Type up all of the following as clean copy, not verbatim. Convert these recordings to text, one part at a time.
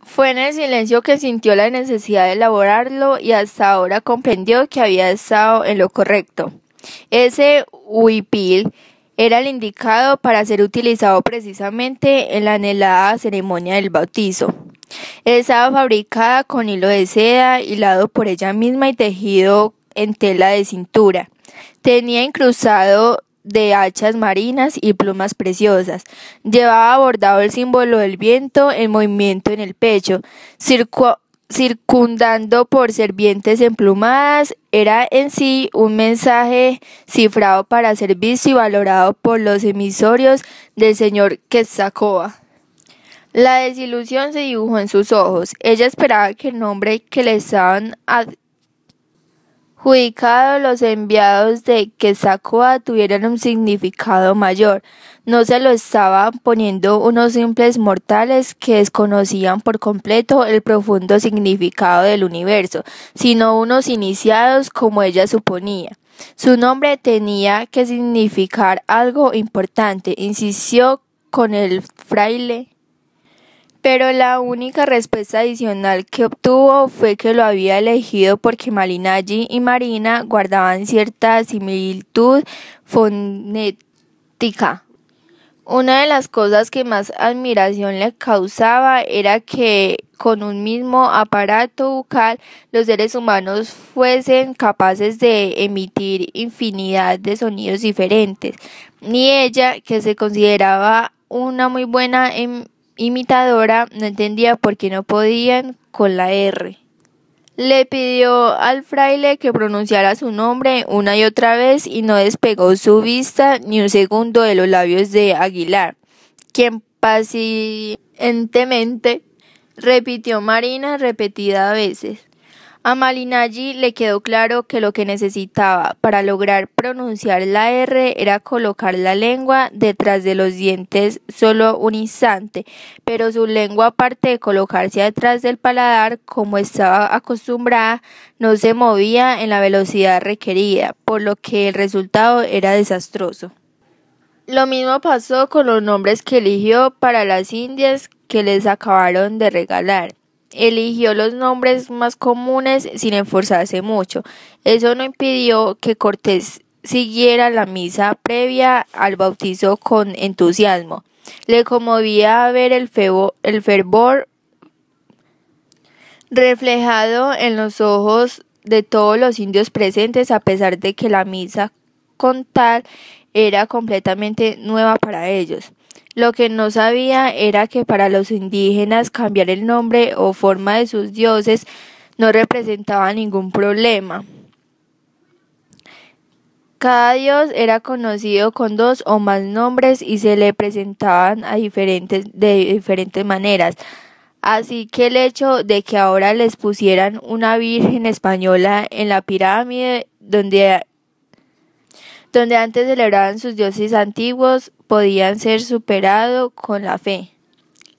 Fue en el silencio que sintió la necesidad de elaborarlo y hasta ahora comprendió que había estado en lo correcto. Ese huipil era el indicado para ser utilizado precisamente en la anhelada ceremonia del bautizo. Estaba fabricada con hilo de seda, hilado por ella misma y tejido en tela de cintura. Tenía incrustado de hachas marinas y plumas preciosas. Llevaba bordado el símbolo del viento en movimiento en el pecho, circundando por serpientes emplumadas. Era en sí un mensaje cifrado para ser visto y valorado por los emisorios del señor Quetzalcóatl. La desilusión se dibujó en sus ojos. Ella esperaba que el nombre que le estaban adjudicado los enviados de Quetzalcóatl tuvieran un significado mayor. No se lo estaban poniendo unos simples mortales que desconocían por completo el profundo significado del universo, sino unos iniciados como ella suponía. Su nombre tenía que significar algo importante, insistió con el fraile. Pero la única respuesta adicional que obtuvo fue que lo había elegido porque Malinalli y Marina guardaban cierta similitud fonética. Una de las cosas que más admiración le causaba era que con un mismo aparato bucal los seres humanos fuesen capaces de emitir infinidad de sonidos diferentes. Ni ella, que se consideraba una muy buena imitadora, no entendía por qué no podían con la R. Le pidió al fraile que pronunciara su nombre una y otra vez y no despegó su vista ni un segundo de los labios de Aguilar, quien pacientemente repitió Marina repetidas veces. A Malinalli le quedó claro que lo que necesitaba para lograr pronunciar la R era colocar la lengua detrás de los dientes solo un instante, pero su lengua, aparte de colocarse detrás del paladar como estaba acostumbrada, no se movía en la velocidad requerida, por lo que el resultado era desastroso. Lo mismo pasó con los nombres que eligió para las indias que les acabaron de regalar. Eligió los nombres más comunes sin esforzarse mucho. Eso no impidió que Cortés siguiera la misa previa al bautizo con entusiasmo. Le conmovía ver el fervor reflejado en los ojos de todos los indios presentes, a pesar de que la misa con tal era completamente nueva para ellos. Lo que no sabía era que para los indígenas cambiar el nombre o forma de sus dioses no representaba ningún problema. Cada dios era conocido con 2 o más nombres y se le presentaban de diferentes maneras. Así que el hecho de que ahora les pusieran una virgen española en la pirámide donde antes celebraban sus dioses antiguos, podían ser superado con la fe.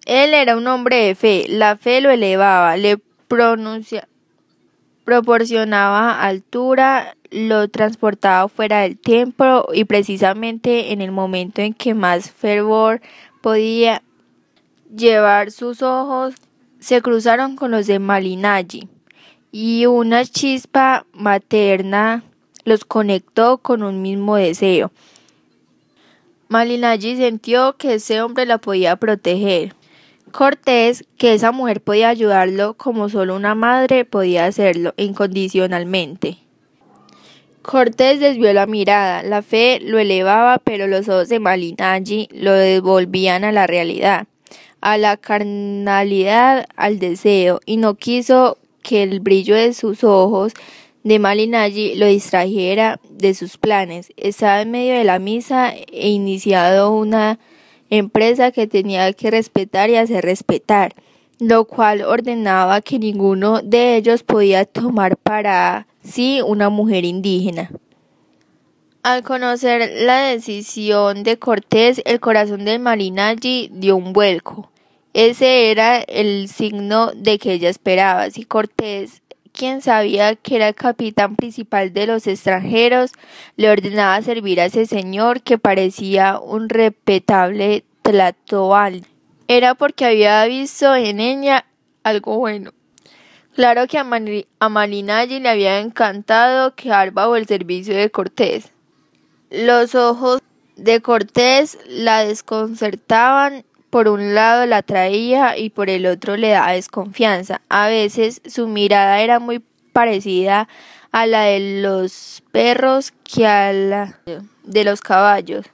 Él era un hombre de fe, la fe lo elevaba, le proporcionaba altura, lo transportaba fuera del tiempo y precisamente en el momento en que más fervor podía llevar sus ojos, se cruzaron con los de Malinalli y una chispa materna los conectó con un mismo deseo. Malinalli sintió que ese hombre la podía proteger. Cortés, que esa mujer podía ayudarlo como solo una madre podía hacerlo incondicionalmente. Cortés desvió la mirada, la fe lo elevaba, pero los ojos de Malinalli lo devolvían a la realidad, a la carnalidad, al deseo, y no quiso que el brillo de sus ojos de Malinalli lo distrajera de sus planes. Estaba en medio de la misa e iniciado una empresa que tenía que respetar y hacer respetar, lo cual ordenaba que ninguno de ellos podía tomar para sí una mujer indígena. Al conocer la decisión de Cortés, el corazón de Malinalli dio un vuelco. Ese era el signo de que ella esperaba. Si Cortés, quien sabía que era el capitán principal de los extranjeros, le ordenaba servir a ese señor que parecía un respetable tlatoani, era porque había visto en ella algo bueno. Claro que a Malinalli le había encantado quedar bajo el servicio de Cortés. Los ojos de Cortés la desconcertaban, por un lado la atraía y por el otro le daba desconfianza. A veces su mirada era muy parecida a la de los perros que a la de los caballos.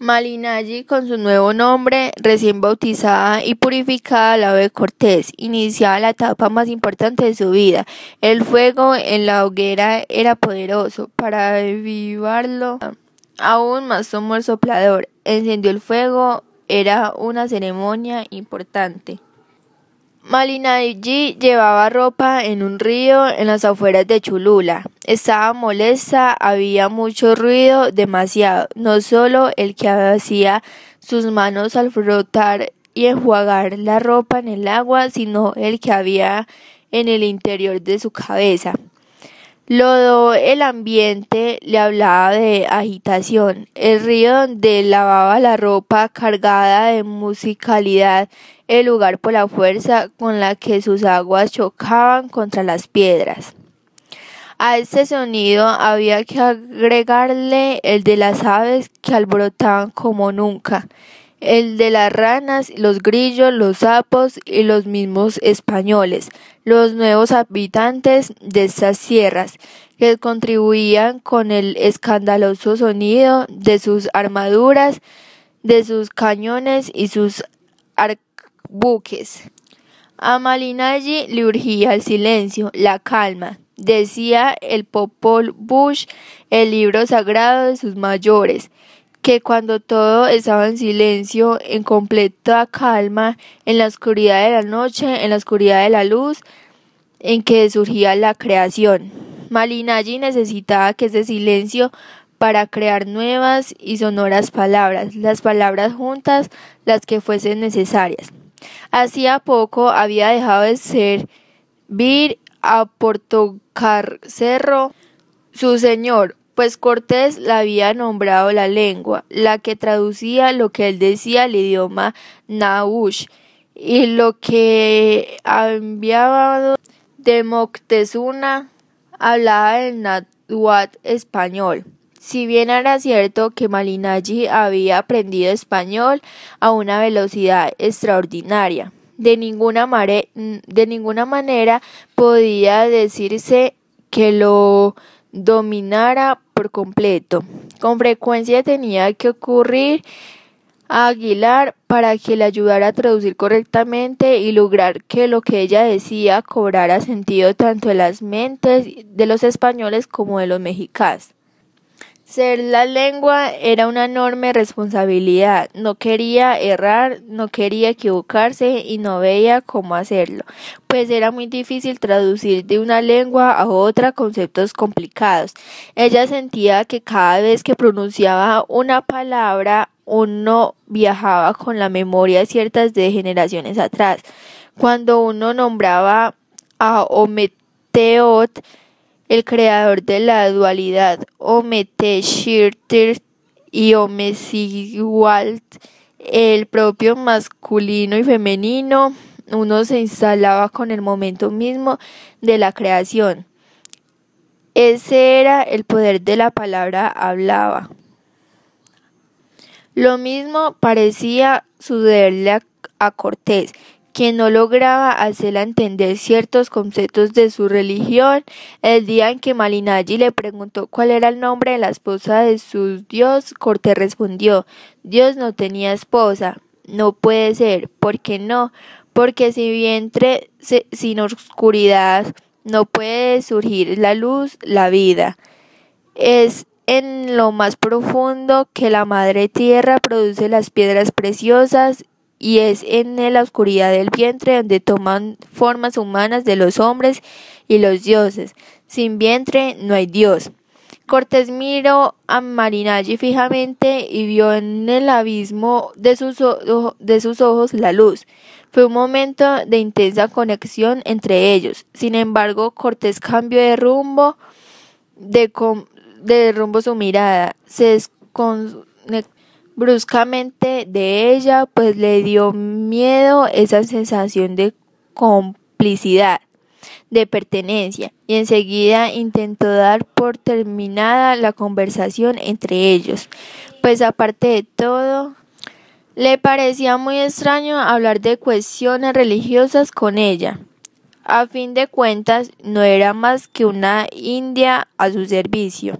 Malinalli, con su nuevo nombre, recién bautizada y purificada al lado de Cortés, iniciaba la etapa más importante de su vida. El fuego en la hoguera era poderoso. Para avivarlo aún más tomó el soplador. Encendió el fuego. Era una ceremonia importante. Malinalli llevaba ropa en un río en las afueras de Cholula. Estaba molesta, había mucho ruido, demasiado. No solo el que hacía sus manos al frotar y enjuagar la ropa en el agua, sino el que había en el interior de su cabeza. Todo el ambiente le hablaba de agitación. El río donde lavaba la ropa cargada de musicalidad, el lugar por la fuerza con la que sus aguas chocaban contra las piedras. A este sonido había que agregarle el de las aves que alborotaban como nunca, el de las ranas, los grillos, los sapos y los mismos españoles, los nuevos habitantes de estas tierras, que contribuían con el escandaloso sonido de sus armaduras, de sus cañones y sus arcabuques. A Malinalli le urgía el silencio, la calma. Decía el Popol Vuh, el libro sagrado de sus mayores, que cuando todo estaba en silencio, en completa calma, en la oscuridad de la noche, en la oscuridad de la luz, en que surgía la creación. Malinalli necesitaba que ese silencio para crear nuevas y sonoras palabras, las palabras juntas, las que fuesen necesarias. Hacía poco había dejado de servir a Portocarrero, su señor, pues Cortés le había nombrado la lengua, la que traducía lo que él decía al idioma náhuatl, y lo que enviado de Moctezuma hablaba el náhuatl español. Si bien era cierto que Malinalli había aprendido español a una velocidad extraordinaria, de ninguna manera podía decirse que lo dominara por completo. Con frecuencia tenía que ocurrir a Aguilar para que le ayudara a traducir correctamente y lograr que lo que ella decía cobrara sentido tanto en las mentes de los españoles como de los mexicanos. Ser la lengua era una enorme responsabilidad. No quería errar, no quería equivocarse y no veía cómo hacerlo, pues era muy difícil traducir de una lengua a otra conceptos complicados. Ella sentía que cada vez que pronunciaba una palabra, uno viajaba con la memoria ciertas de generaciones atrás. Cuando uno nombraba a Ometeotl, el creador de la dualidad, Ometeshirtir y Omecihualt, el propio masculino y femenino, uno se instalaba con el momento mismo de la creación. Ese era el poder de la palabra hablaba. Lo mismo parecía sucederle a Cortés, quien no lograba hacerla entender ciertos conceptos de su religión. El día en que Malinalli le preguntó cuál era el nombre de la esposa de su Dios, Cortés respondió: Dios no tenía esposa. No puede ser. ¿Por qué no? Porque sin vientre, sin oscuridad, no puede surgir la luz, la vida. Es en lo más profundo que la madre tierra produce las piedras preciosas, y es en la oscuridad del vientre donde toman formas humanas de los hombres y los dioses. Sin vientre no hay Dios. Cortés miró a Malinalli fijamente y vio en el abismo de sus ojos la luz. Fue un momento de intensa conexión entre ellos. Sin embargo, Cortés cambió de rumbo su mirada. Se desconectó bruscamente de ella, pues le dio miedo esa sensación de complicidad, de pertenencia, y enseguida intentó dar por terminada la conversación entre ellos, pues aparte de todo, le parecía muy extraño hablar de cuestiones religiosas con ella. A fin de cuentas, no era más que una india a su servicio.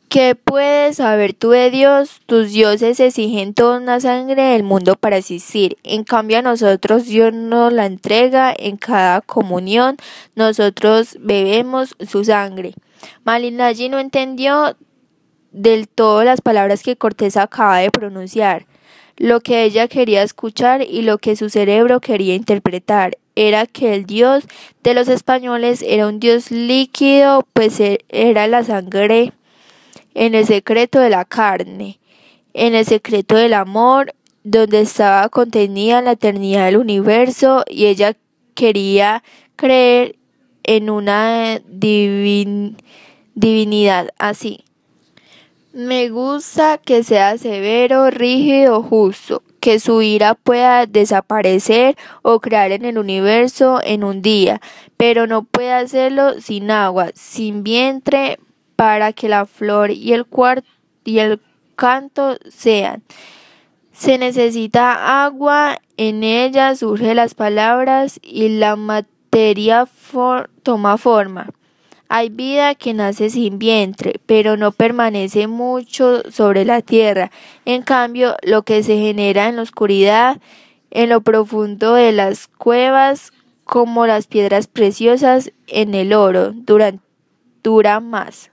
¿Qué puedes saber tú de Dios? Tus dioses exigen toda una sangre del mundo para existir. En cambio a nosotros Dios nos la entrega en cada comunión. Nosotros bebemos su sangre. Malinaji no entendió del todo las palabras que Cortés acaba de pronunciar. Lo que ella quería escuchar y lo que su cerebro quería interpretar era que el Dios de los españoles era un Dios líquido, pues era la sangre en el secreto de la carne, en el secreto del amor, donde estaba contenida la eternidad del universo, y ella quería creer en una divinidad así. Me gusta que sea severo, rígido, justo, que su ira pueda desaparecer o crear en el universo en un día, pero no puede hacerlo sin agua, sin vientre, para que la flor y el canto sean. Se necesita agua, en ella surgen las palabras y la materia toma forma. Hay vida que nace sin vientre, pero no permanece mucho sobre la tierra. En cambio, lo que se genera en la oscuridad, en lo profundo de las cuevas, como las piedras preciosas en el oro, dura más.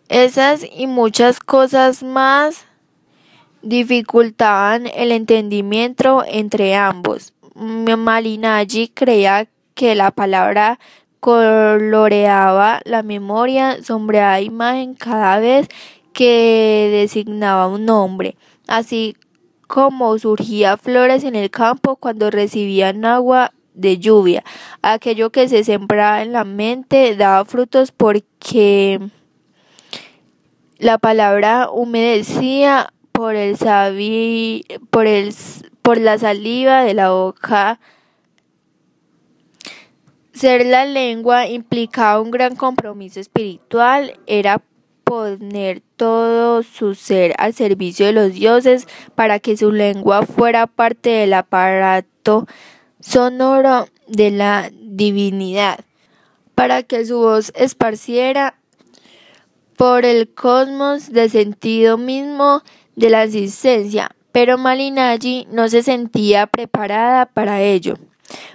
Esas y muchas cosas más dificultaban el entendimiento entre ambos. Malinaji creía que la palabra coloreaba la memoria, sombreaba imagen cada vez que designaba un nombre, así como surgía flores en el campo cuando recibían agua de lluvia. Aquello que se sembraba en la mente daba frutos porque la palabra humedecía por la saliva de la boca. Ser la lengua implicaba un gran compromiso espiritual, era poner todo su ser al servicio de los dioses para que su lengua fuera parte del aparato sonoro de la divinidad, para que su voz esparciera por el cosmos del sentido mismo de la existencia, pero Malinaji no se sentía preparada para ello.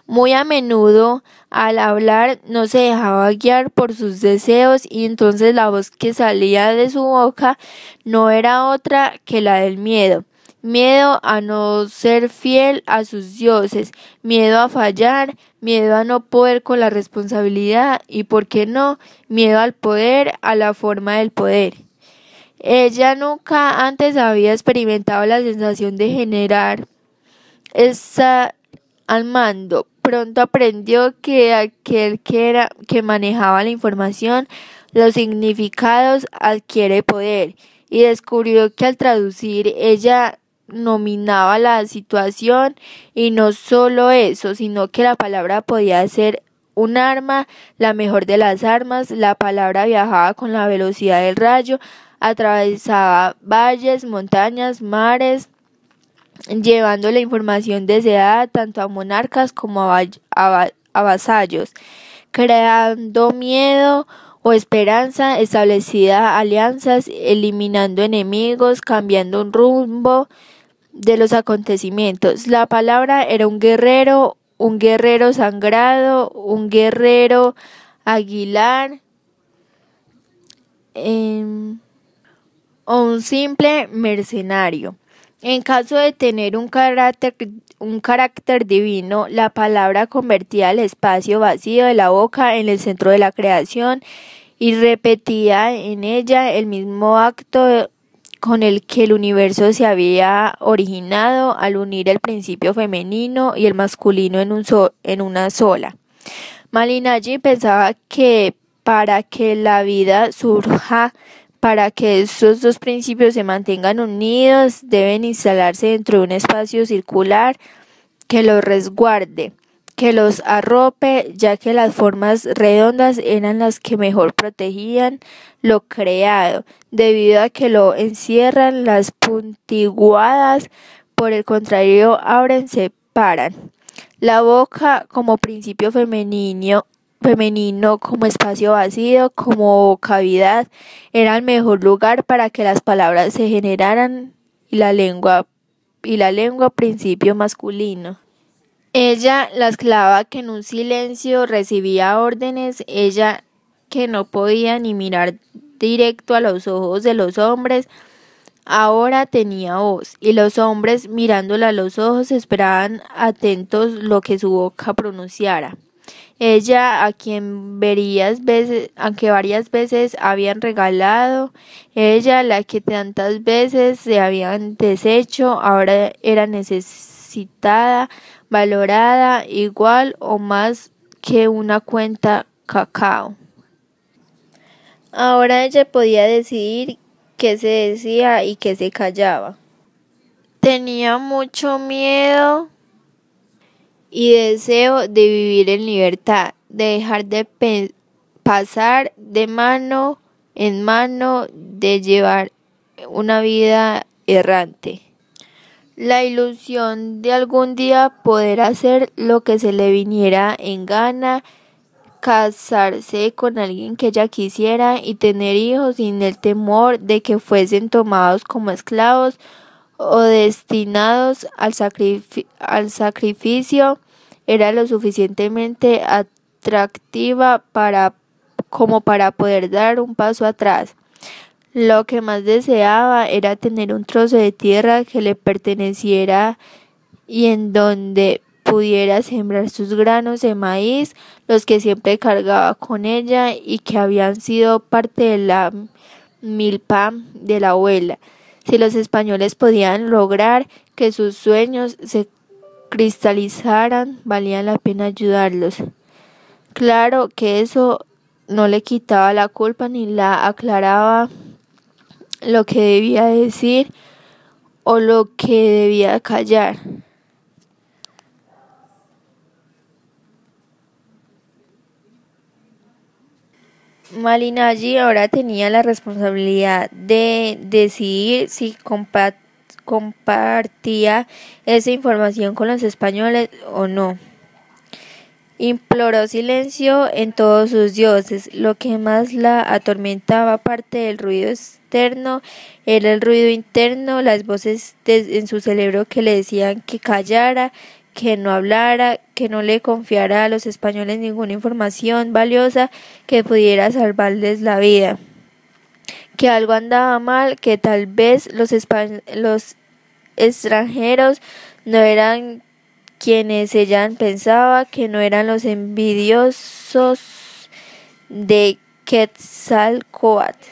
Muy a menudo, al hablar, no se dejaba guiar por sus deseos y entonces la voz que salía de su boca no era otra que la del miedo. Miedo a no ser fiel a sus dioses, miedo a fallar, miedo a no poder con la responsabilidad y, ¿por qué no?, miedo al poder, a la forma del poder. Ella nunca antes había experimentado la sensación de generar estar al mando. Pronto aprendió que aquel que manejaba la información, los significados, adquiere poder, y descubrió que al traducir ella dominaba la situación, y no solo eso, sino que la palabra podía ser un arma, la mejor de las armas. La palabra viajaba con la velocidad del rayo, atravesaba valles, montañas, mares, llevando la información deseada tanto a monarcas como a vasallos, creando miedo o esperanza, establecida alianzas, eliminando enemigos, cambiando un rumbo de los acontecimientos. La palabra era un guerrero sangrado, un guerrero aguilar, o un simple mercenario. En caso de tener un carácter divino, la palabra convertía el espacio vacío de la boca en el centro de la creación y repetía en ella el mismo acto con el que el universo se había originado al unir el principio femenino y el masculino en una sola. Malinaji pensaba que para que la vida surja, para que estos dos principios se mantengan unidos, deben instalarse dentro de un espacio circular que los resguarde, que los arrope, ya que las formas redondas eran las que mejor protegían lo creado, debido a que lo encierran. Las puntiguadas, por el contrario, abren, separan. La boca como principio femenino, como espacio vacío, como cavidad, era el mejor lugar para que las palabras se generaran, y la lengua principio masculino. Ella, la esclava que en un silencio recibía órdenes, ella que no podía ni mirar directo a los ojos de los hombres, ahora tenía voz, y los hombres mirándola a los ojos esperaban atentos lo que su boca pronunciara. Ella, a quien aunque varias veces habían regalado, ella, la que tantas veces se habían deshecho, ahora era necesitada, valorada igual o más que una cuenta cacao. Ahora ella podía decidir qué se decía y qué se callaba. Tenía mucho miedo y deseo de vivir en libertad, de dejar de pasar de mano en mano, de llevar una vida errante. La ilusión de algún día poder hacer lo que se le viniera en gana, casarse con alguien que ella quisiera y tener hijos sin el temor de que fuesen tomados como esclavos o destinados al sacrificio, era lo suficientemente atractiva como para poder dar un paso atrás. Lo que más deseaba era tener un trozo de tierra que le perteneciera y en donde pudiera sembrar sus granos de maíz, los que siempre cargaba con ella y que habían sido parte de la milpa de la abuela. Si los españoles podían lograr que sus sueños se cristalizaran, valía la pena ayudarlos. Claro que eso no le quitaba la culpa ni la aclaraba lo que debía decir o lo que debía callar. Malinalli ahora tenía la responsabilidad de decidir si compartía esa información con los españoles o no. Imploró silencio en todos sus dioses. Lo que más la atormentaba, aparte del ruido externo, era el ruido interno, las voces en su cerebro que le decían que callara, que no hablara, que no le confiara a los españoles ninguna información valiosa que pudiera salvarles la vida, que algo andaba mal, que tal vez los extranjeros no eran quienes ella pensaba, que no eran los envidiosos de Quetzalcóatl.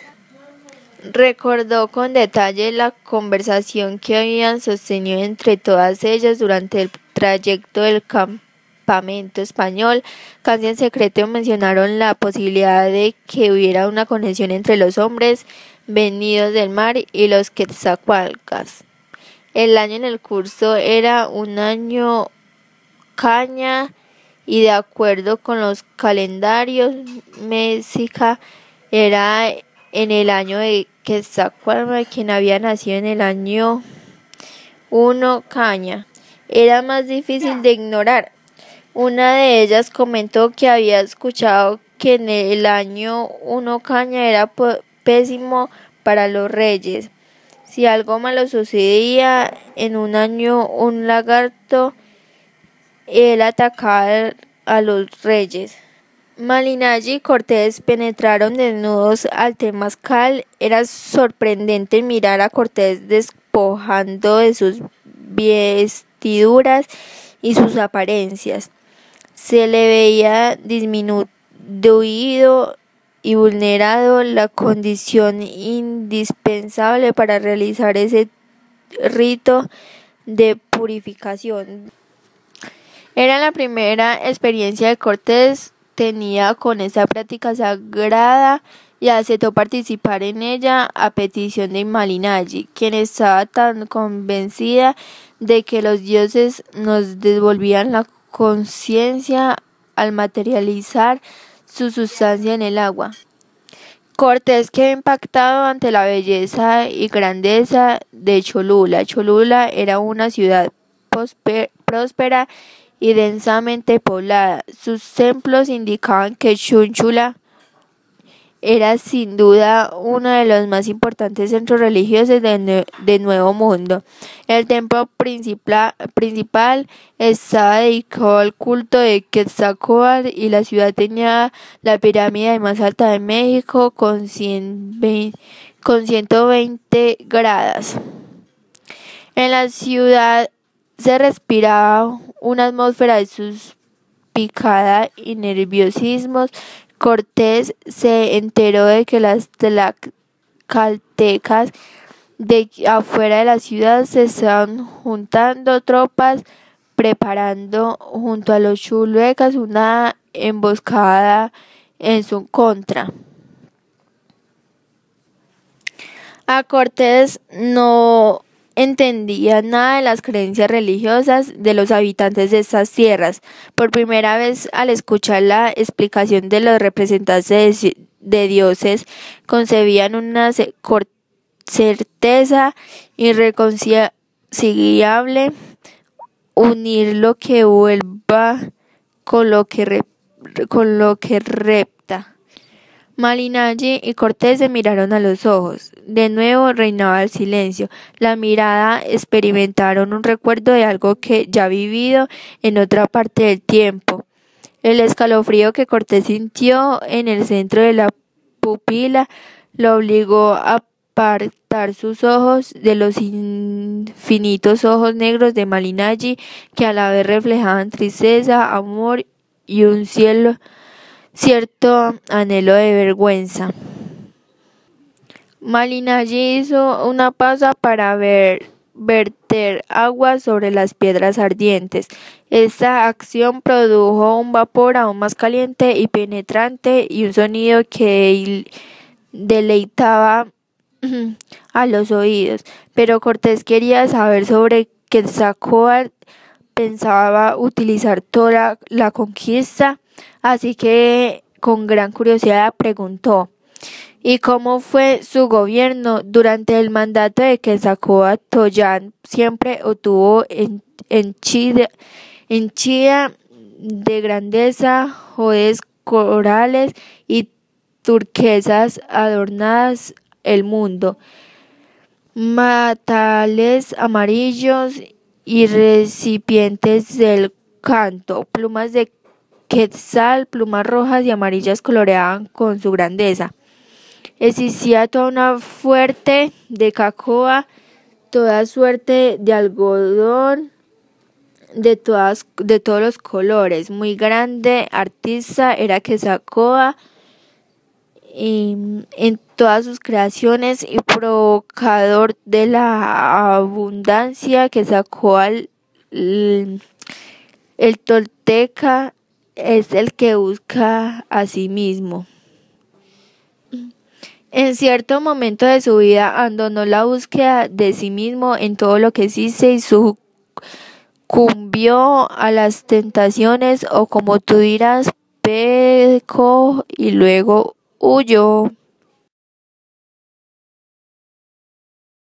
Recordó con detalle la conversación que habían sostenido entre todas ellas durante el trayecto del campamento español. Casi en secreto mencionaron la posibilidad de que hubiera una conexión entre los hombres venidos del mar y los quetzalcóatl. El año en el curso era un año caña y de acuerdo con los calendarios mexica era en el año de Quetzalcóatl, quien había nacido en el año 1 caña. Era más difícil de ignorar. Una de ellas comentó que había escuchado que en el año 1 caña era pésimo para los reyes. Si algo malo sucedía en un año un lagarto, él atacaba a los reyes. Malinalli y Cortés penetraron desnudos al temazcal. Era sorprendente mirar a Cortés despojando de sus vestiduras y sus apariencias. Se le veía disminuido y vulnerado, la condición indispensable para realizar ese rito de purificación. Era la primera experiencia que Cortés tenía con esa práctica sagrada y aceptó participar en ella a petición de Malinalli, quien estaba tan convencida de que los dioses nos devolvían la conciencia al materializar su sustancia en el agua. Cortés quedó impactado ante la belleza y grandeza de Cholula. Cholula era una ciudad próspera y densamente poblada. Sus templos indicaban que Chunchula era sin duda uno de los más importantes centros religiosos de Nuevo Mundo. El templo principal estaba dedicado al culto de Quetzalcóatl y la ciudad tenía la pirámide más alta de México con 120 gradas. En la ciudad se respiraba una atmósfera de suspicada y nerviosismos. Cortés se enteró de que las tlaxcaltecas de afuera de la ciudad se estaban juntando tropas, preparando junto a los chulhuecas una emboscada en su contra. A Cortés no entendía nada de las creencias religiosas de los habitantes de estas tierras. Por primera vez, al escuchar la explicación de los representantes de dioses, concebían una certeza irreconciliable, unir lo que vuelva con lo que repta. Malinalli y Cortés se miraron a los ojos. De nuevo reinaba el silencio. La mirada experimentaron un recuerdo de algo que ya vivido en otra parte del tiempo. El escalofrío que Cortés sintió en el centro de la pupila lo obligó a apartar sus ojos de los infinitos ojos negros de Malinalli, que a la vez reflejaban tristeza, amor y un cierto anhelo de vergüenza. Malinalli hizo una pausa para verter agua sobre las piedras ardientes. Esta acción produjo un vapor aún más caliente y penetrante y un sonido que deleitaba a los oídos. Pero Cortés quería saber sobre Quetzalcóatl. Pensaba utilizar toda la conquista, así que con gran curiosidad preguntó: ¿y cómo fue su gobierno durante el mandato de Quetzalcóatl? Tollán siempre obtuvo henchida de grandeza, joyas corales y turquesas adornadas el mundo, matales amarillos y recipientes del canto, plumas de quetzal, plumas rojas y amarillas coloreaban con su grandeza. Existía toda una fuerte de cacoa, toda suerte de algodón, de todos los colores. Muy grande artista era Quetzalcóatl en todas sus creaciones y provocador de la abundancia. Quetzalcóatl, el tolteca, es el que busca a sí mismo. En cierto momento de su vida abandonó la búsqueda de sí mismo en todo lo que existe y sucumbió a las tentaciones, o como tú dirás, pecó y luego huyó.